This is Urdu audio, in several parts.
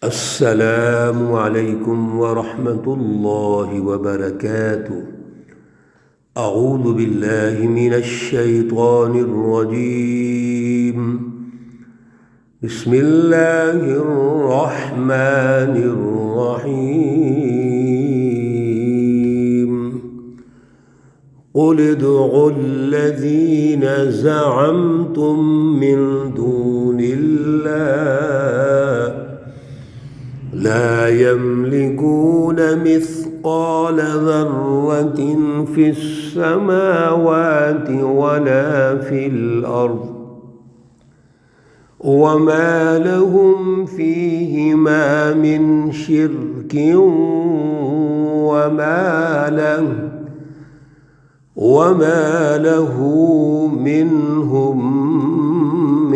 السلام علیکم ورحمۃ اللہ وبرکاتہ۔ اعوذ باللہ من الشیطان الرجیم، بسم اللہ الرحمن الرحیم۔ قل ادعوا الذین زعمتم من دون اللہ لا يملكون مثقال ذرة في السماوات ولا في الأرض وما لهم فيهما من شرك وما له منهم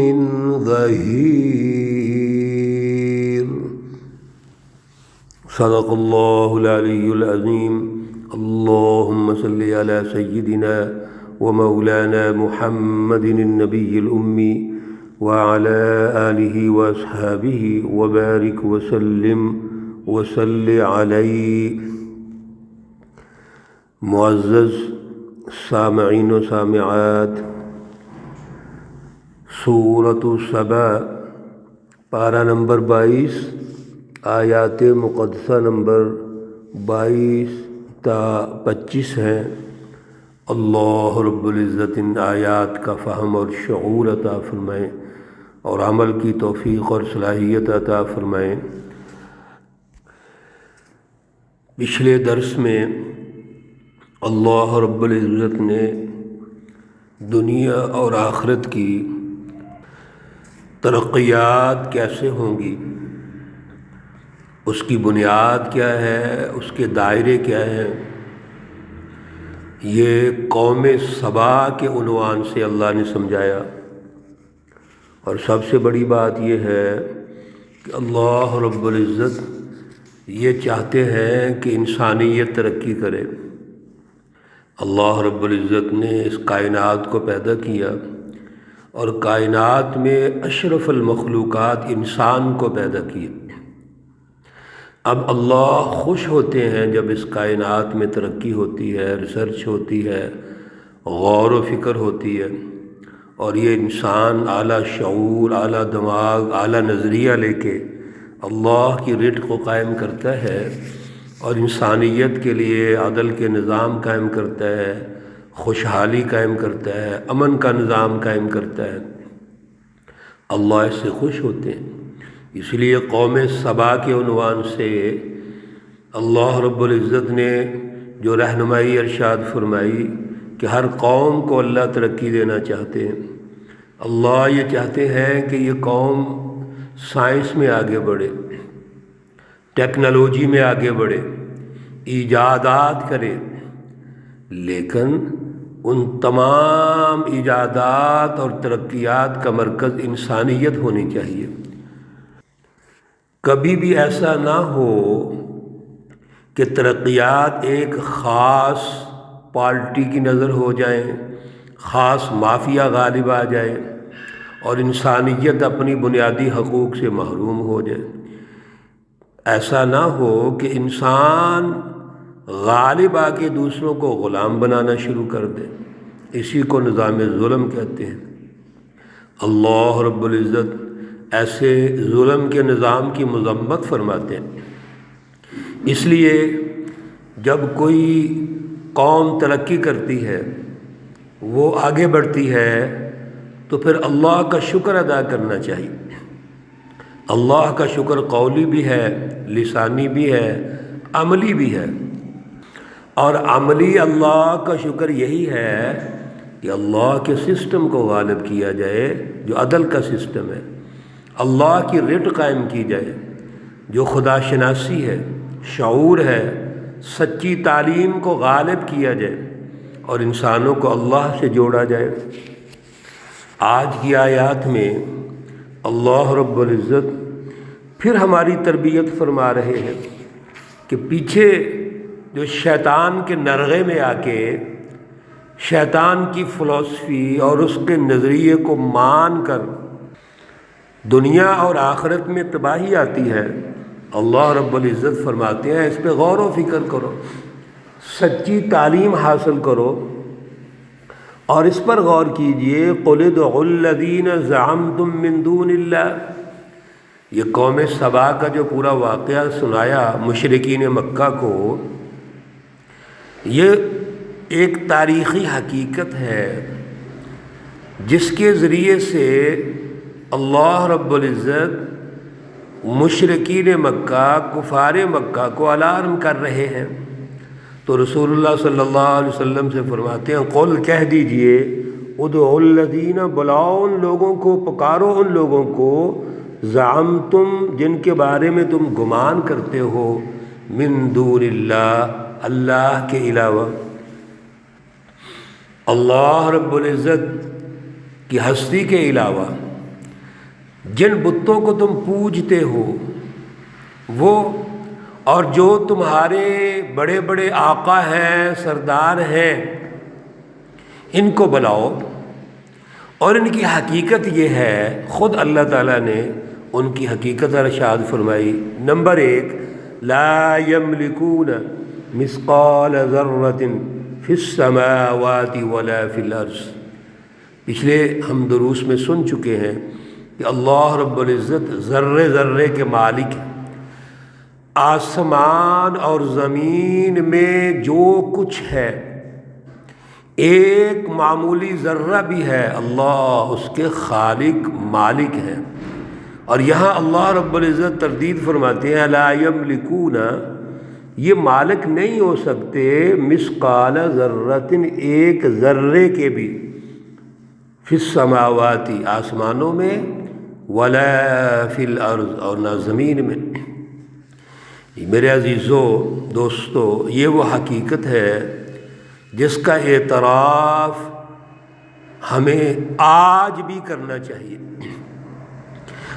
من ظهير۔ صدق اللہ العلی العظیم۔ اللہم صل علی سیدنا ومولانا محمد النبی الأمی وعلى آلہ واصحابہ وبارک وسلم وصل علیہ۔ معزز سامعین و سامعات، سورۃ سبا پارہ نمبر 22، آیات مقدسہ نمبر 22 تا 25 ہیں۔ اللہ رب العزت ان آیات کا فہم اور شعور عطا فرمائیں اور عمل کی توفیق اور صلاحیت عطا فرمائیں۔ پچھلے درس میں اللہ رب العزت نے دنیا اور آخرت کی ترقیات کیسے ہوں گی، اس کی بنیاد کیا ہے، اس کے دائرے کیا ہیں، یہ قوم سبا کے عنوان سے اللہ نے سمجھایا۔ اور سب سے بڑی بات یہ ہے کہ اللہ رب العزت یہ چاہتے ہیں کہ انسانیت ترقی کرے۔ اللہ رب العزت نے اس کائنات کو پیدا کیا اور کائنات میں اشرف المخلوقات انسان کو پیدا کیا۔ اب اللہ خوش ہوتے ہیں جب اس کائنات میں ترقی ہوتی ہے، ریسرچ ہوتی ہے، غور و فکر ہوتی ہے، اور یہ انسان اعلیٰ شعور، اعلیٰ دماغ، اعلیٰ نظریہ لے کے اللہ کی رٹ کو قائم کرتا ہے اور انسانیت کے لیے عدل کے نظام قائم کرتا ہے، خوشحالی قائم کرتا ہے، امن کا نظام قائم کرتا ہے۔ اللہ اس سے خوش ہوتے ہیں۔ اس لیے قوم سبا کے عنوان سے اللہ رب العزت نے جو رہنمائی ارشاد فرمائی کہ ہر قوم کو اللہ ترقی دینا چاہتے ہیں۔ اللہ یہ چاہتے ہیں کہ یہ قوم سائنس میں آگے بڑھے، ٹیکنالوجی میں آگے بڑھے، ایجادات کرے، لیکن ان تمام ایجادات اور ترقیات کا مرکز انسانیت ہونی چاہیے۔ کبھی بھی ایسا نہ ہو کہ ترقیات ایک خاص پارٹی کی نظر ہو جائیں، خاص مافیا غالب آ جائے اور انسانیت اپنی بنیادی حقوق سے محروم ہو جائے۔ ایسا نہ ہو کہ انسان غالب آ کے دوسروں کو غلام بنانا شروع کر دے۔ اسی کو نظام ظلم کہتے ہیں۔ اللہ رب العزت ایسے ظلم کے نظام کی مذمت فرماتے ہیں۔ اس لیے جب کوئی قوم ترقی کرتی ہے، وہ آگے بڑھتی ہے، تو پھر اللہ کا شکر ادا کرنا چاہیے۔ اللہ کا شکر قولی بھی ہے، لسانی بھی ہے، عملی بھی ہے۔ اور عملی اللہ کا شکر یہی ہے کہ اللہ کے سسٹم کو غالب کیا جائے، جو عدل کا سسٹم ہے، اللہ کی رٹ قائم کی جائے، جو خدا شناسی ہے، شعور ہے، سچی تعلیم کو غالب کیا جائے اور انسانوں کو اللہ سے جوڑا جائے۔ آج کی آیات میں اللہ رب العزت پھر ہماری تربیت فرما رہے ہیں کہ پیچھے جو شیطان کے نرغے میں آ کے شیطان کی فلسفی اور اس کے نظریے کو مان کر دنیا اور آخرت میں تباہی آتی ہے، اللہ رب العزت فرماتے ہیں اس پہ غور و فکر کرو، سچی تعلیم حاصل کرو اور اس پر غور کیجئے۔ قُلِ ادْعُوا الَّذِينَ زَعَمْتُم مِّن دُونِ اللَّهِ، یہ قوم سبا کا جو پورا واقعہ سنایا مشرکین مکہ کو، یہ ایک تاریخی حقیقت ہے جس کے ذریعے سے اللہ رب العزت مشرکین مکہ، کفار مکہ کو الارم کر رہے ہیں۔ تو رسول اللہ صلی اللہ علیہ وسلم سے فرماتے ہیں قل کہہ دیجئے ادعوا الذین، بلاؤ ان لوگوں کو، پکارو ان لوگوں کو، زعمتم جن کے بارے میں تم گمان کرتے ہو، من دون اللہ اللہ کے علاوہ، اللہ رب العزت کی ہستی کے علاوہ جن بتوں کو تم پوجتے ہو وہ، اور جو تمہارے بڑے بڑے آقا ہیں، سردار ہیں، ان کو بلاؤ۔ اور ان کی حقیقت یہ ہے، خود اللہ تعالیٰ نے ان کی حقیقت ارشاد فرمائی۔ نمبر 1، لا یملکون مثقال ذرۃ فی السماوات ولا فی الارض۔ پچھلے ہم دروس میں سن چکے ہیں کہ اللہ رب العزت ذرے ذرے کے مالک ہیں۔ آسمان اور زمین میں جو کچھ ہے، ایک معمولی ذرہ بھی ہے، اللہ اس کے خالق مالک ہیں۔ اور یہاں اللہ رب العزت تردید فرماتے ہیں لا یملکون، یہ مالک نہیں ہو سکتے، مثقال ذرۃ ایک ذرے کے بھی، فی السماوات آسمانوں میں، ولا فی الارض اور نہ زمین میں۔ میرے عزیزو دوستو، یہ وہ حقیقت ہے جس کا اعتراف ہمیں آج بھی کرنا چاہیے۔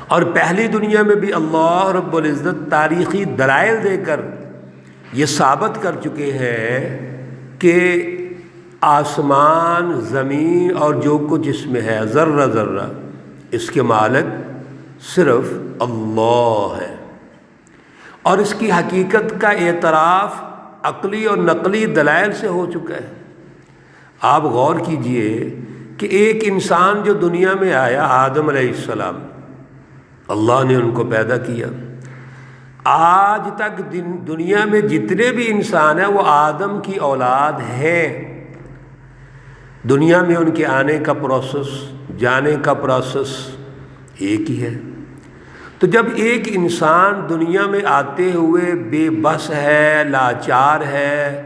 اور پہلی دنیا میں بھی اللہ رب العزت تاریخی دلائل دے کر یہ ثابت کر چکے ہیں کہ آسمان، زمین اور جو کچھ اس میں ہے، ذرہ ذرہ، اس کے مالک صرف اللہ ہے۔ اور اس کی حقیقت کا اعتراف عقلی اور نقلی دلائل سے ہو چکا ہے۔ آپ غور کیجئے کہ ایک انسان جو دنیا میں آیا، آدم علیہ السلام، اللہ نے ان کو پیدا کیا، آج تک دنیا میں جتنے بھی انسان ہیں وہ آدم کی اولاد ہیں۔ دنیا میں ان کے آنے کا پروسیس، جانے کا پروسیس ایک ہی ہے۔ تو جب ایک انسان دنیا میں آتے ہوئے بے بس ہے، لاچار ہے،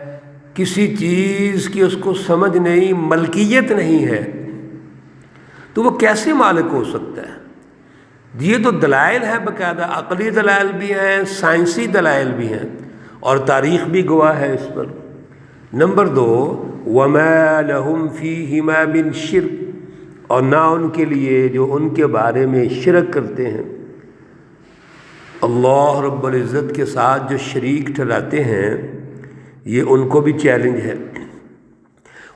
کسی چیز کی اس کو سمجھ نہیں، ملکیت نہیں ہے، تو وہ کیسے مالک ہو سکتا ہے؟ یہ تو دلائل ہے، باقاعدہ عقلی دلائل بھی ہیں، سائنسی دلائل بھی ہیں، اور تاریخ بھی گواہ ہے اس پر۔ نمبر 2، وَمَا لَهُمْ فِيهِمَا مِنْ شِرْک، اور نہ ان کے لیے جو ان کے بارے میں شرک کرتے ہیں، اللہ رب العزت کے ساتھ جو شریک ٹھہراتے ہیں، یہ ان کو بھی چیلنج ہے۔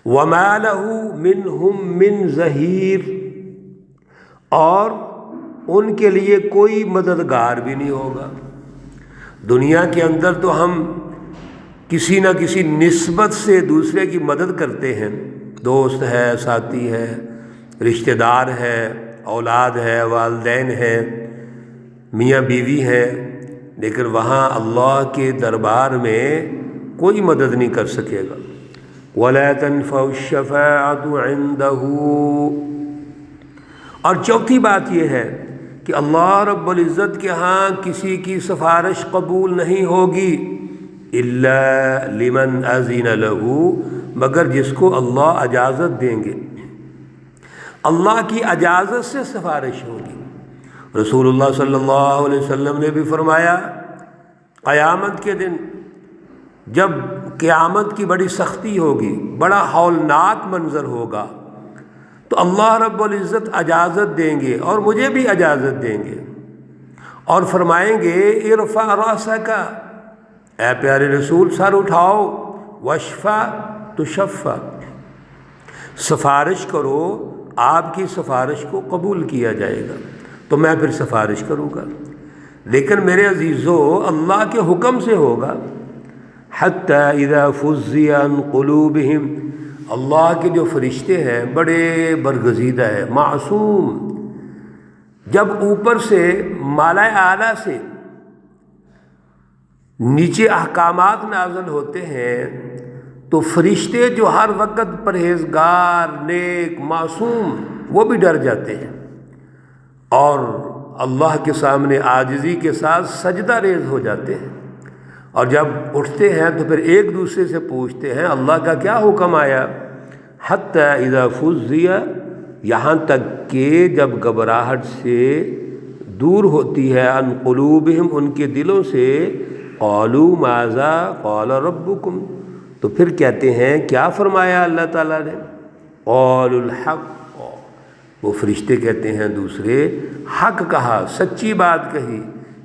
وَمَا لَهُ مِنْهُمْ مِنْ ظَهِيرٍ، اور ان کے لیے کوئی مددگار بھی نہیں ہوگا۔ دنیا کے اندر تو ہم کسی نہ کسی نسبت سے دوسرے کی مدد کرتے ہیں، دوست ہے، ساتھی ہے، رشتہ دار ہے، اولاد ہے، والدین ہیں، میاں بیوی ہیں، لیکن وہاں اللہ کے دربار میں کوئی مدد نہیں کر سکے گا۔ وَلَا تَنْفَعُ الشَّفَاعَةُ عِنْدَهُ، اور چوتھی بات یہ ہے کہ اللہ رب العزت کے ہاں کسی کی سفارش قبول نہیں ہوگی، إِلَّا لِمَنْ أَذِنَ لَهُ، مگر جس کو اللہ اجازت دیں گے، اللہ کی اجازت سے سفارش ہوگی۔ رسول اللہ صلی اللہ علیہ وسلم نے بھی فرمایا، قیامت کے دن جب قیامت کی بڑی سختی ہوگی، بڑا ہولناک منظر ہوگا، تو اللہ رب العزت اجازت دیں گے اور مجھے بھی اجازت دیں گے، اور فرمائیں گے ارفع راسک، اے پیارے رسول سر اٹھاؤ، واشفع تشفع، سفارش کرو، آپ کی سفارش کو قبول کیا جائے گا۔ تو میں پھر سفارش کروں گا۔ لیکن میرے عزیزو اللہ کے حکم سے ہوگا۔ حتی اذا فزع عن قلوبہم، اللہ کے جو فرشتے ہیں بڑے برگزیدہ ہیں، معصوم، جب اوپر سے مالا اعلیٰ سے نیچے احکامات نازل ہوتے ہیں تو فرشتے جو ہر وقت پرہیزگار، نیک، معصوم، وہ بھی ڈر جاتے ہیں اور اللہ کے سامنے عاجزی کے ساتھ سجدہ ریز ہو جاتے ہیں، اور جب اٹھتے ہیں تو پھر ایک دوسرے سے پوچھتے ہیں اللہ کا کیا حکم آیا۔ حتی اذا فزع، یہاں تک کہ جب گھبراہٹ سے دور ہوتی ہے، عن قلوبہم، ان کے دلوں سے، قالوا ماذا قال ربکم، تو پھر کہتے ہیں کیا فرمایا اللہ تعالیٰ نے۔ قالوا الحق، وہ فرشتے کہتے ہیں دوسرے حق کہا، سچی بات کہی،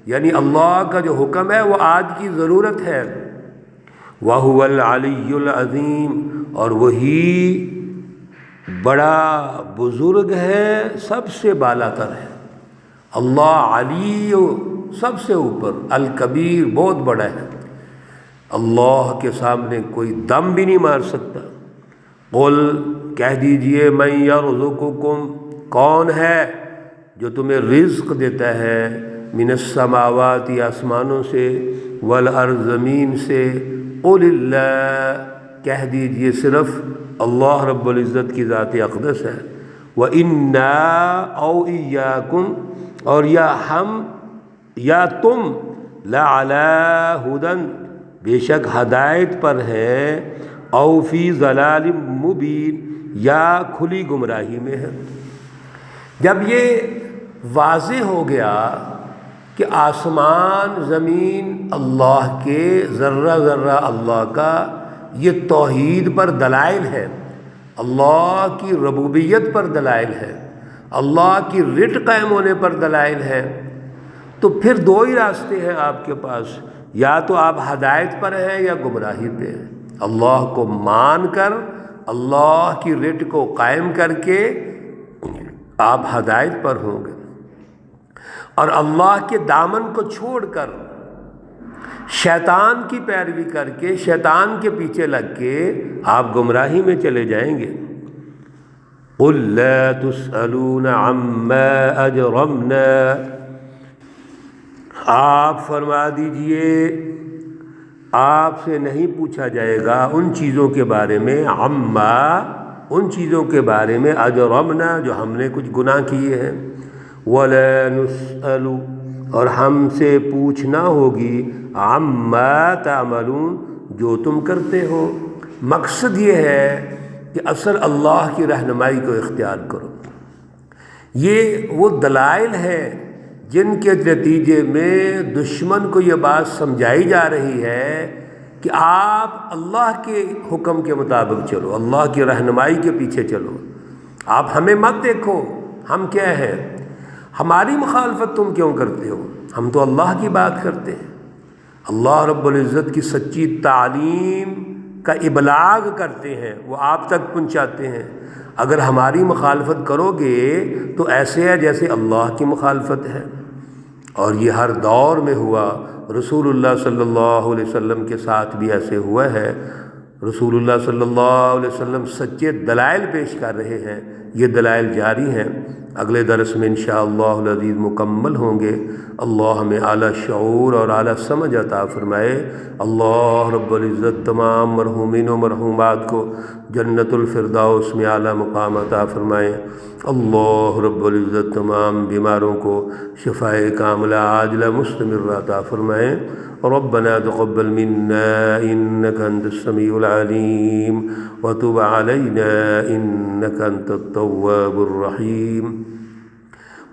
یعنی اللہ کا جو حکم ہے وہ آج کی ضرورت ہے۔ وَهُوَ الْعَلِيُّ الْعَظِيمُ، اور وہی بڑا بزرگ ہے، سب سے بالا تر ہے۔ اللہ علی، سب سے اوپر، الکبیر، بہت بڑا ہے، اللہ کے سامنے کوئی دم بھی نہیں مار سکتا۔ قل، کہہ دیجئے، من یرزقکم، کون ہے جو تمہیں رزق دیتا ہے، من السماوات، آسمانوں سے، والارض، زمین سے، قل اللہ، کہہ دیجئے صرف اللہ رب العزت کی ذات اقدس ہے۔ وَإِنَّا، او ایاکم، اور یا ہم یا تم، لَعَلَىٰ ہُدًى، بے شک ہدایت پر ہے، او فی ضلال مبین، یا کھلی گمراہی میں ہے۔ جب یہ واضح ہو گیا کہ آسمان زمین اللہ کے، ذرہ ذرہ اللہ کا، یہ توحید پر دلائل ہے، اللہ کی ربوبیت پر دلائل ہے، اللہ کی رٹ قائم ہونے پر دلائل ہے، تو پھر دو ہی راستے ہیں آپ کے پاس، یا تو آپ ہدایت پر ہیں یا گمراہی پہ ہیں۔ اللہ کو مان کر، اللہ کی رٹ کو قائم کر کے آپ ہدایت پر ہوں گے، اور اللہ کے دامن کو چھوڑ کر شیطان کی پیروی کر کے، شیطان کے پیچھے لگ کے آپ گمراہی میں چلے جائیں گے۔ قُل لَا تُسْأَلُونَ عَمَّا أَجْرَمْنَا، آپ فرما دیجئے آپ سے نہیں پوچھا جائے گا ان چیزوں کے بارے میں، عما، ان چیزوں کے بارے میں، اجرمنا، جو ہم نے کچھ گناہ کیے ہیں، ولا نسأل، اور ہم سے پوچھنا ہوگی، عما تعملون، جو تم کرتے ہو۔ مقصد یہ ہے کہ اصل اللہ کی رہنمائی کو اختیار کرو۔ یہ وہ دلائل ہیں جن کے نتیجے میں دشمن کو یہ بات سمجھائی جا رہی ہے کہ آپ اللہ کے حکم کے مطابق چلو، اللہ کی رہنمائی کے پیچھے چلو، آپ ہمیں مت دیکھو ہم کیا ہیں، ہماری مخالفت تم کیوں کرتے ہو، ہم تو اللہ کی بات کرتے ہیں، اللہ رب العزت کی سچی تعلیم کا ابلاغ کرتے ہیں، وہ آپ تک پہنچاتے ہیں۔ اگر ہماری مخالفت کرو گے تو ایسے ہے جیسے اللہ کی مخالفت ہے، اور یہ ہر دور میں ہوا، رسول اللہ صلی اللہ علیہ وسلم کے ساتھ بھی ایسے ہوا ہے۔ رسول اللہ صلی اللہ علیہ وسلم سچے دلائل پیش کر رہے ہیں، یہ دلائل جاری ہیں، اگلے درس میں انشاءاللہ العزیز مکمل ہوں گے۔ اللہ ہمیں اعلیٰ شعور اور اعلیٰ سمجھ عطا فرمائے۔ اللہ رب العزت تمام مرحومین و مرحومات کو جنت الفردوس میں اعلیٰ مقام عطا فرمائے۔ اللہ رب العزت تمام بیماروں کو شفائے کاملہ عاجلہ مستمرہ عطا فرمائے۔ ربنا تقبل منا إنك أنت السميع العليم وتب علينا إنك أنت التواب الرحيم،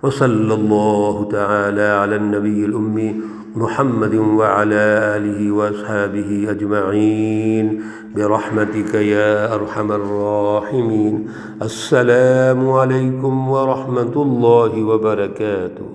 وصلى الله تعالى على النبي الأمي محمد وعلى آله وأصحابه أجمعين برحمتك يا أرحم الراحمين۔ السلام عليكم ورحمة الله وبركاته۔